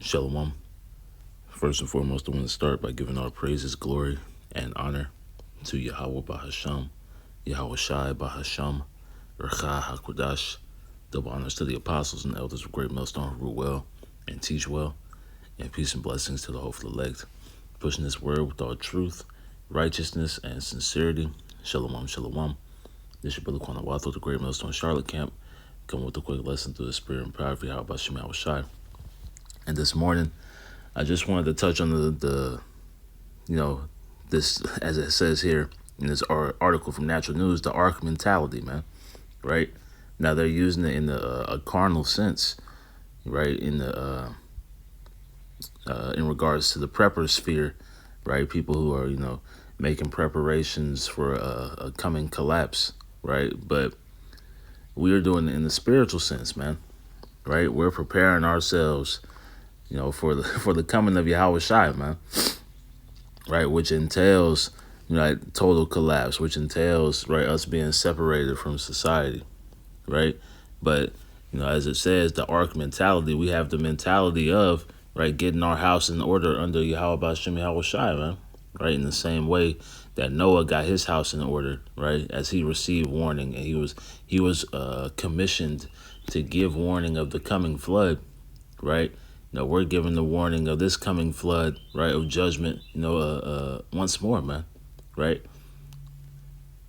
Shalom. First and foremost, I want to start by giving all praises, glory, and honor to Yahweh Bahasham, Yahweh Shai Bahasham, Recha HaKodash. Double honors to the apostles and elders of Great Millstone who rule well and teach well, and peace and blessings to the hopeful elect, pushing this word with all truth, righteousness, and sincerity. Shalom, shalom. This is your brother Kwame Wathel, the Great Millstone Charlotte Camp, coming with a quick lesson through the spirit and power of Yahweh Shai Shai. And this morning, I just wanted to touch on this, as it says here in this article from Natural News, the Ark Mentality, man, right? Now they're using it in a carnal sense, right? In regards to the prepper sphere, right? People who are, making preparations for a coming collapse, right? But we are doing it in the spiritual sense, man, right? We're preparing ourselves, for the coming of Yahweh Shai, man, right? Which entails, total collapse, which entails, right, us being separated from society, right? But, as it says, the Ark mentality, we have the mentality of, right, getting our house in order under Yahweh Bashem Yahweh Shai, man, right? In the same way that Noah got his house in order, right, as he received warning, and he was commissioned to give warning of the coming flood, right? We're given the warning of this coming flood, right, of judgment, once more, man, right?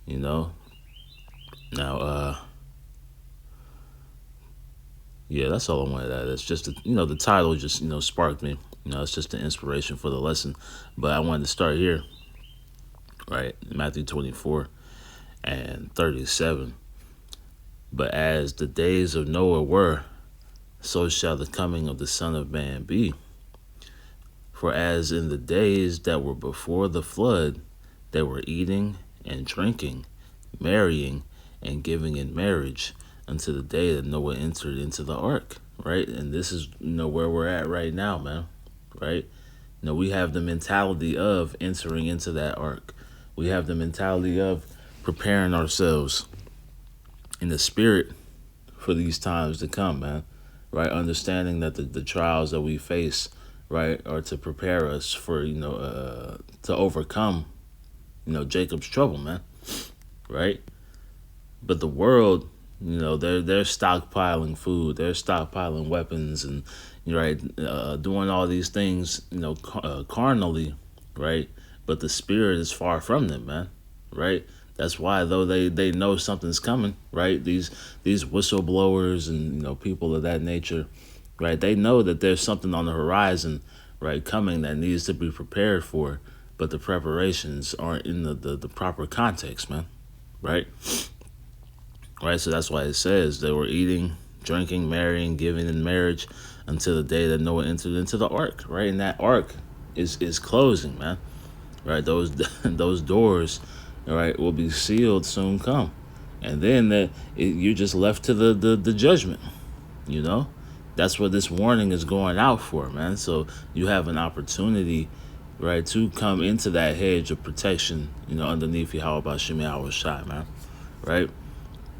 Now, yeah, that's all I wanted to add. It's just, the title just, sparked me. It's just an inspiration for the lesson. But I wanted to start here, right, Matthew 24 and 37. But as the days of Noah were, so shall the coming of the Son of Man be. For as in the days that were before the flood, they were eating and drinking, marrying and giving in marriage, until the day that Noah entered into the ark, right? And this is, where we're at right now, man, right? We have the mentality of entering into that ark. We have the mentality of preparing ourselves in the spirit for these times to come, man, right? Understanding that the trials that we face, right, are to prepare us for, to overcome, Jacob's trouble, man, right? But the world, they're stockpiling food, they're stockpiling weapons, and doing all these things, carnally, right? But the spirit is far from them, man, right? That's why, though they know something's coming, right? These whistleblowers and people of that nature, right? They know that there's something on the horizon, right, coming that needs to be prepared for, but the preparations aren't in the proper context, man, right? Right, so that's why it says they were eating, drinking, marrying, giving in marriage until the day that Noah entered into the ark, right? And that ark is closing, man, right? Those doors, right, will be sealed soon come, and then you're just left to the judgment. That's what this warning is going out for, man. So you have an opportunity, right, to come into that hedge of protection, underneath Yahweh Bashem Yahweh Shai, man, right?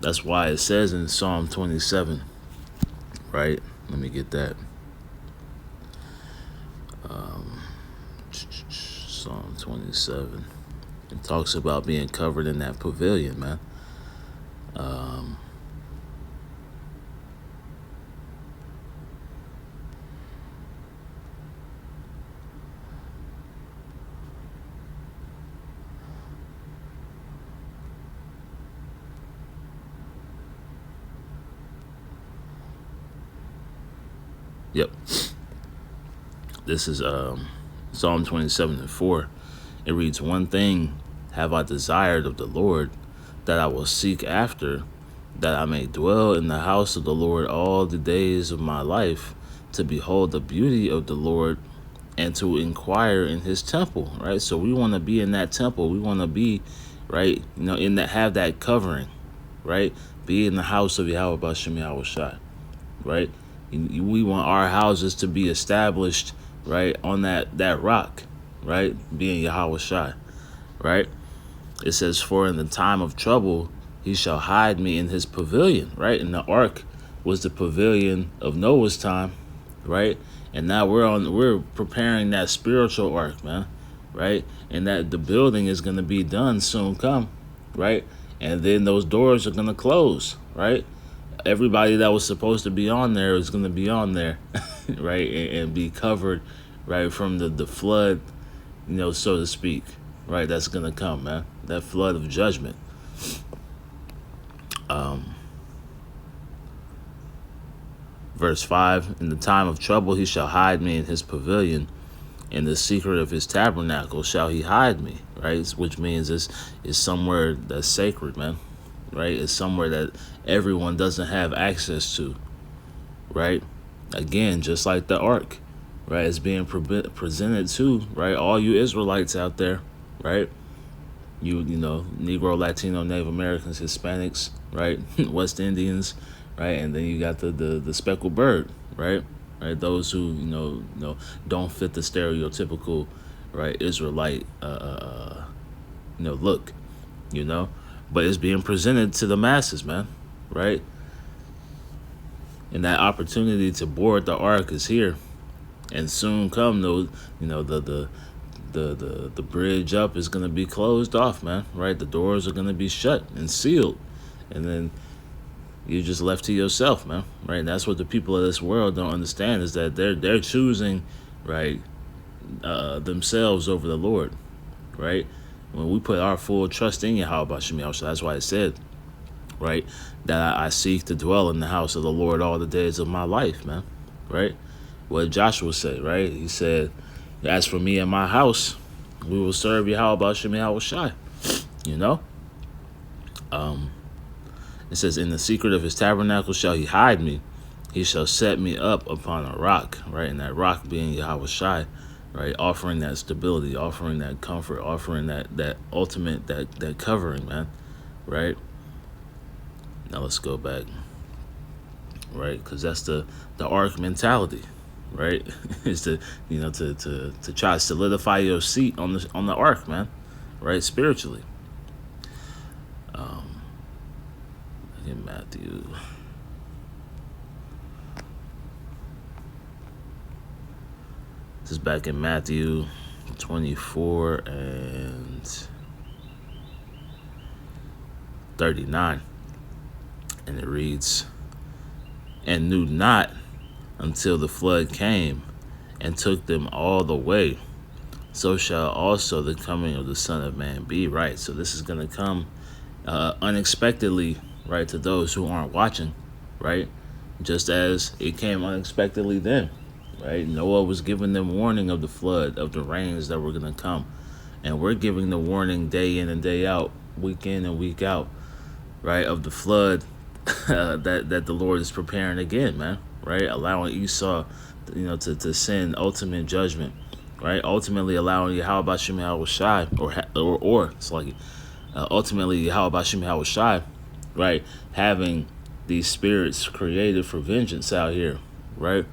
That's why it says in Psalm 27, right? Let me get that. Psalm 27. It talks about being covered in that pavilion, man. Yep. This is Psalm 27 and 4. It reads, "One thing have I desired of the Lord, that I will seek after, that I may dwell in the house of the Lord all the days of my life, to behold the beauty of the Lord and to inquire in his temple," right? So we want to be in that temple. We want to be, right, in that, have that covering, right? Be in the house of Yahweh Bashem Yahweh Shai, right? We want our houses to be established, right, on that rock, right, being Yahweh Shai, right? It says, "For in the time of trouble, he shall hide me in his pavilion," right? And the ark was the pavilion of Noah's time, right? And now we're preparing that spiritual ark, man, right? And that the building is gonna be done soon come, right? And then those doors are gonna close, right? Everybody that was supposed to be on there is gonna be on there, right? And be covered, right, from the flood, so to speak, right? That's gonna come, man. That flood of judgment. Verse 5, in the time of trouble he shall hide me in his pavilion. In the secret of his tabernacle shall he hide me, right? Which means it's somewhere that's sacred, man, right? It's somewhere that everyone doesn't have access to, right? Again, just like the ark, right? It's being presented to, right? All you Israelites out there, right? You know, Negro, Latino, Native Americans, Hispanics, right? West Indians, right? And then you got the speckled bird, right? Right, those who don't fit the stereotypical, right, Israelite look, you know, but it's being presented to the masses, man, right? And that opportunity to board the ark is here, and soon come those, the bridge up is gonna be closed off, man, right? The doors are gonna be shut and sealed, and then you're just left to yourself, man, right? And that's what the people of this world don't understand, is that they're choosing, right, themselves over the Lord, right? When we put our full trust in Yahweh Shemi, that's why it said, right, that I seek to dwell in the house of the Lord all the days of my life, man, right? What Joshua said, right? He said, as for me and my house, we will serve Yahweh Shemi Shai, you know? It says, in the secret of his tabernacle shall he hide me. He shall set me up upon a rock, right? And that rock being Yahweh Shai, right? Offering that stability, offering that comfort, offering that ultimate, that covering, man, right? Now let's go back, right? Because that's the Ark mentality, right? Is to to try to solidify your seat on the ark, man, right? Spiritually. In Matthew. This is back in Matthew 24 and 39. And it reads, and knew not until the flood came and took them all away. So shall also the coming of the Son of Man be, right? So this is going to come unexpectedly, right, to those who aren't watching, right? Just as it came unexpectedly then, right? Noah was giving them warning of the flood, of the rains that were going to come. And we're giving the warning day in and day out, week in and week out, right, of the flood that the Lord is preparing again, man, right? Allowing Esau, to send ultimate judgment, right? Ultimately allowing Yahweh Shemi Shai, or it's like ultimately Yahweh Shemi Shai, right, having these spirits created for vengeance out here, right?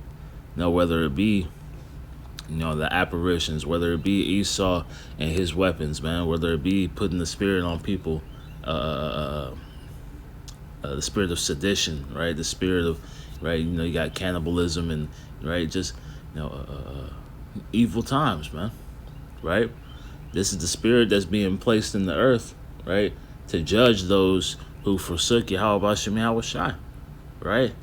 Whether it be, the apparitions, whether it be Esau and his weapons, man, whether it be putting the spirit on people, the spirit of sedition, right? The spirit of, right, you got cannibalism and, right, just, evil times, man, right? This is the spirit that's being placed in the earth, right, to judge those who forsook Yahweh Shemi Shai, right?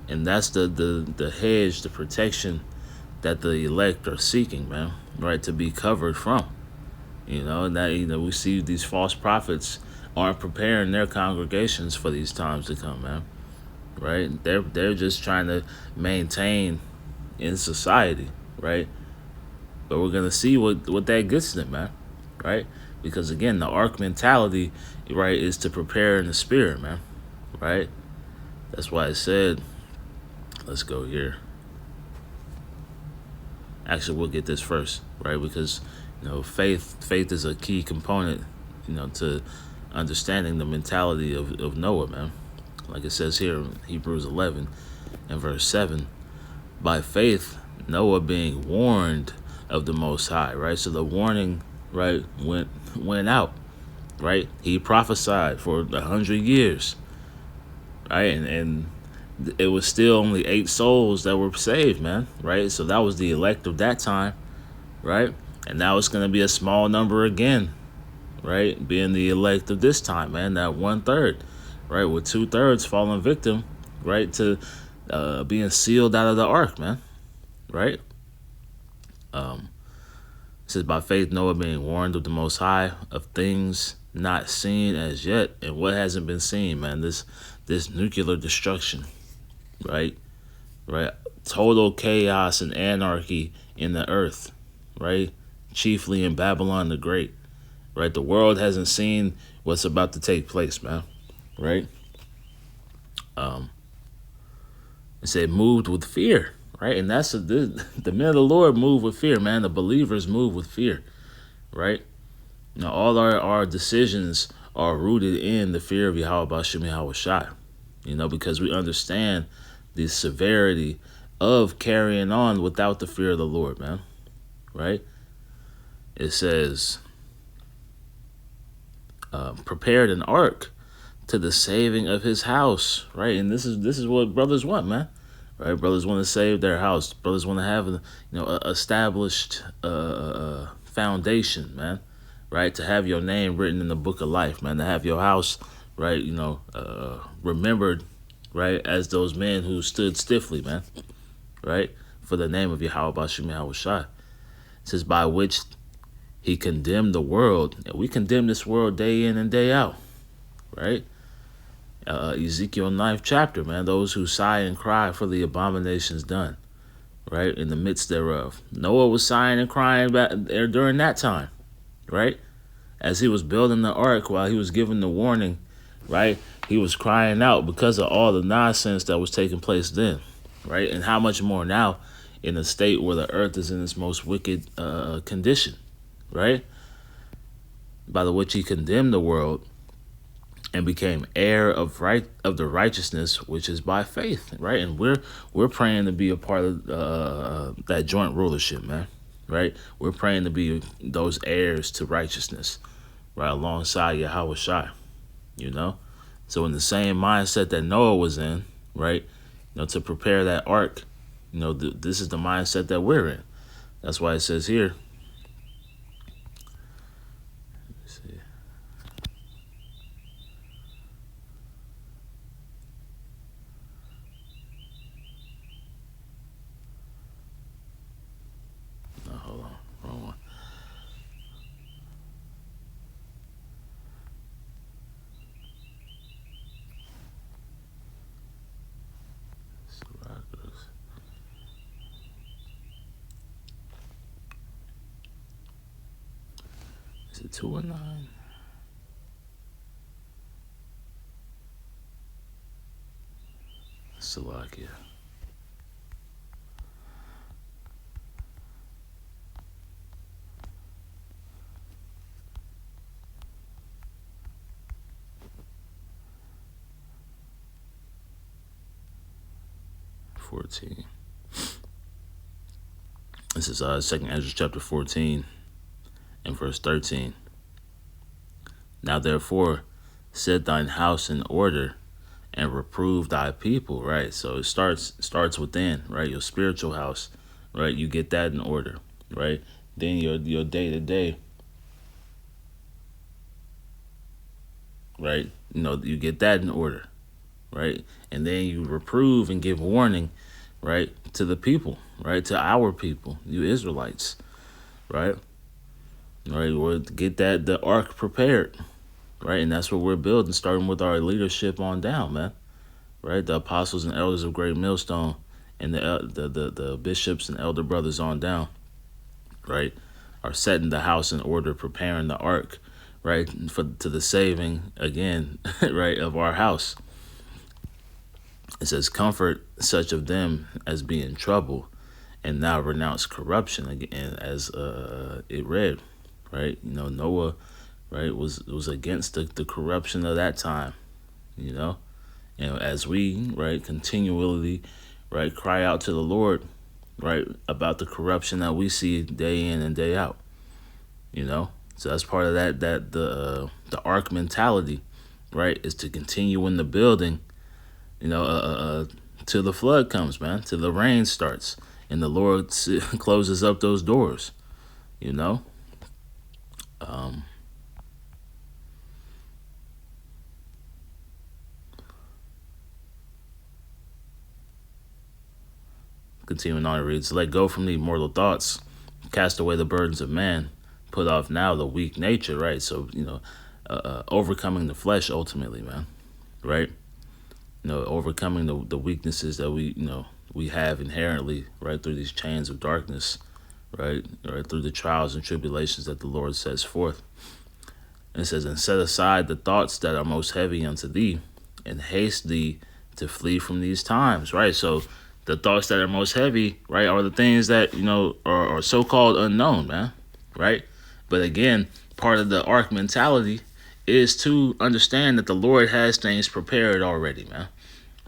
And that's the hedge, the protection that the elect are seeking, man, right, to be covered from. And that, we see these false prophets aren't preparing their congregations for these times to come, man, right? They're just trying to maintain in society, right? But we're gonna see what that gets them, man, right? Because again, the Ark mentality, right, is to prepare in the spirit, man, right? That's why it said, let's go here. Actually, we'll get this first, right? Because faith is a key component, to understanding the mentality of Noah, man. Like it says here in Hebrews 11 and verse 7, by faith Noah being warned of the Most High, right? So the warning, right, went out, right? He prophesied for 100 years, right? And it was still only 8 souls that were saved, man. Right? So that was the elect of that time, right? And now it's going to be a small number again, right? Being the elect of this time, man. That 1/3, right? With 2/3 falling victim, right? To being sealed out of the ark, man. Right? It says, by faith, Noah being warned of the Most High of things not seen as yet, and what hasn't been seen, man. This nuclear destruction, right? Right? Total chaos and anarchy in the earth, right? Chiefly in Babylon the Great, right? The world hasn't seen what's about to take place, man, right? It said moved with fear, right? And that's the men of the Lord move with fear, man. The believers move with fear, right? Now, all our decisions are rooted in the fear of Yahweh Bashim Yahweh Shai, because we understand the severity of carrying on without the fear of the Lord, man, right? It says, prepared an ark to the saving of his house, right? And this is what brothers want, man, right? Brothers want to save their house. Brothers want to have a established foundation, man, right? To have your name written in the book of life, man. To have your house, right? Remembered, right, as those men who stood stiffly, man, right, for the name of Yahweh Bashim Yahweh Shai. It says, by which he condemned the world, and we condemn this world day in and day out, right? Ezekiel 9th chapter, man. Those who sigh and cry for the abominations done, right, in the midst thereof. Noah was sighing and crying there during that time, right? As he was building the ark, while he was giving the warning, right? He was crying out because of all the nonsense that was taking place then, right? And how much more now in a state where the earth is in its most wicked condition, right? By the which he condemned the world and became heir of the righteousness which is by faith, right? And we're praying to be a part of that joint rulership, man, right? We're praying to be those heirs to righteousness, right, alongside Yahweh Shai, So in the same mindset that Noah was in, right, to prepare that ark, this is the mindset that we're in. That's why it says here. Hold on, wrong one. Is it 2:09? Salakia. This is 2nd Ezra chapter 14 and verse 13. Now therefore set thine house in order and reprove thy people, right? So it starts within, right? Your spiritual house, right? You get that in order, right? Then your day to day, right? You get that in order, right? And then you reprove and give warning, right, to the people, right, to our people, you Israelites, right? Right, we'll get the ark prepared, right? And that's what we're building, starting with our leadership on down, man. Right, the apostles and elders of Great Millstone, and the bishops and elder brothers on down, right, are setting the house in order, preparing the ark, right, to the saving again, right, of our house. It says, comfort such of them as be in trouble, and now renounce corruption again, as it read, right? Noah, right, was against the corruption of that time, as we, right, continually, right, cry out to the Lord, right, about the corruption that we see day in and day out, So that's part of that the Ark mentality, right, is to continue in the building, till the flood comes, man, till the rain starts and the Lord closes up those doors, you know? Um, Continuing on, it reads, let go from the mortal thoughts, cast away the burdens of man, put off now the weak nature, right? So, overcoming the flesh ultimately, man, right? Overcoming the weaknesses that we have inherently, right, through these chains of darkness, right, through the trials and tribulations that the Lord sets forth. And it says, and set aside the thoughts that are most heavy unto thee, and haste thee to flee from these times, right? So the thoughts that are most heavy, right, are the things that, are so-called unknown, man, right? But again, part of the Ark mentality is to understand that the Lord has things prepared already, man,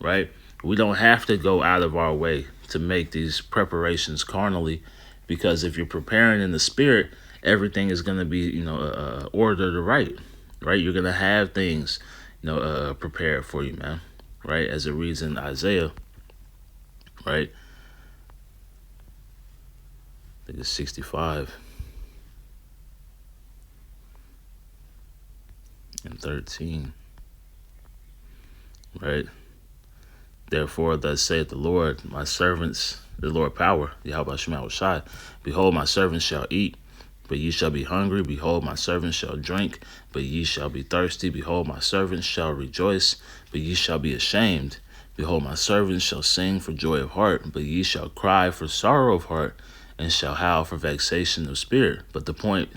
right? We don't have to go out of our way to make these preparations carnally, because if you're preparing in the spirit, everything is going to be, ordered right? You're going to have things, prepared for you, man, right? As it reads in Isaiah, right? I think it's 65 and 13, right? Therefore, thus saith the Lord, my servants, the Lord power, Yahweh Shema Shai, behold, my servants shall eat, but ye shall be hungry. Behold, my servants shall drink, but ye shall be thirsty. Behold, my servants shall rejoice, but ye shall be ashamed. Behold, my servants shall sing for joy of heart, but ye shall cry for sorrow of heart, and shall howl for vexation of spirit. But the point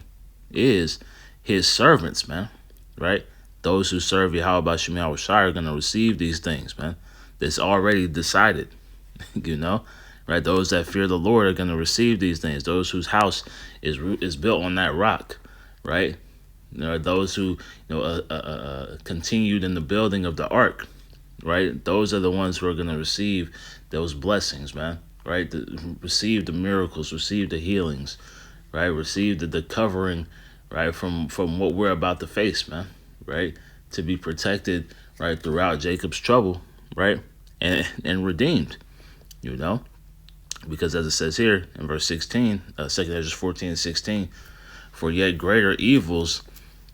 is, his servants, man, right? Those who serve Yahweh Shema Shai are going to receive these things, man. It's already decided, you know, right? Those that fear the Lord are going to receive these things. Those whose house is built on that rock, right? Those who continued in the building of the ark, right? Those are the ones who are going to receive those blessings, man, right? Receive the miracles, receive the healings, right? Receive the covering, right, from what we're about to face, man, right? To be protected, right, throughout Jacob's trouble, right, and redeemed, because as it says here in verse 16, 2 Ezra 14 and 16, for yet greater evils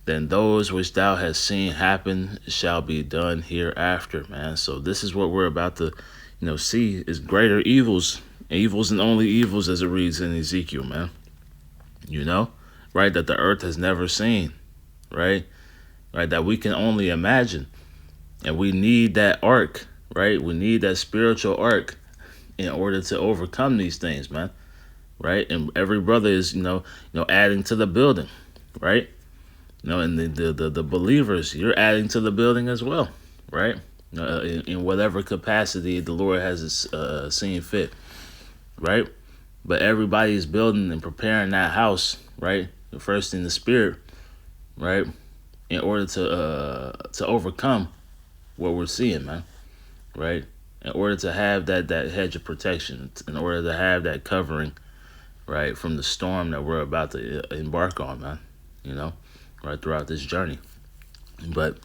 than those which thou hast seen happen shall be done hereafter, man. So this is what we're about to, see is greater evils and only evils, as it reads in Ezekiel, man. Right, that the earth has never seen, right, that we can only imagine, and we need that ark, right? We need that spiritual ark in order to overcome these things, man. Right? And every brother is, adding to the building, right? And the believers, you're adding to the building as well, right? In whatever capacity the Lord has seen fit, right? But everybody's building and preparing that house, right? First in the spirit, right? In order to overcome what we're seeing, man, right? In order to have that hedge of protection, in order to have that covering, right, from the storm that we're about to embark on, man, right, throughout this journey. But,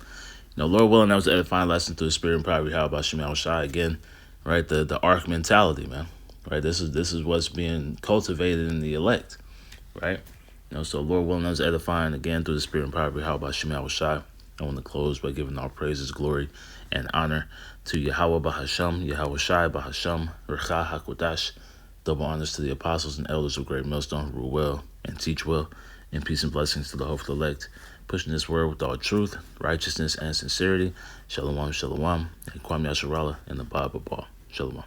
Lord willing, that was an edifying lesson through the Spirit and power. How about Shema Shai again, right? The Ark mentality, man, right? This is what's being cultivated in the elect, right? So Lord willing, that was edifying again through the Spirit and power. How about Shema Shai? I want to close by giving all praises, glory, and honor to Yahweh Bahasham, Yahweh Shai Bahasham, Recha HaKodash. Double honors to the apostles and elders of Great Millstone who rule well and teach well, and peace and blessings to the hopeful elect, pushing this word with all truth, righteousness, and sincerity. Shalom, shalom, and Kwam Yasharallah, and the Bible Ball. Shalom.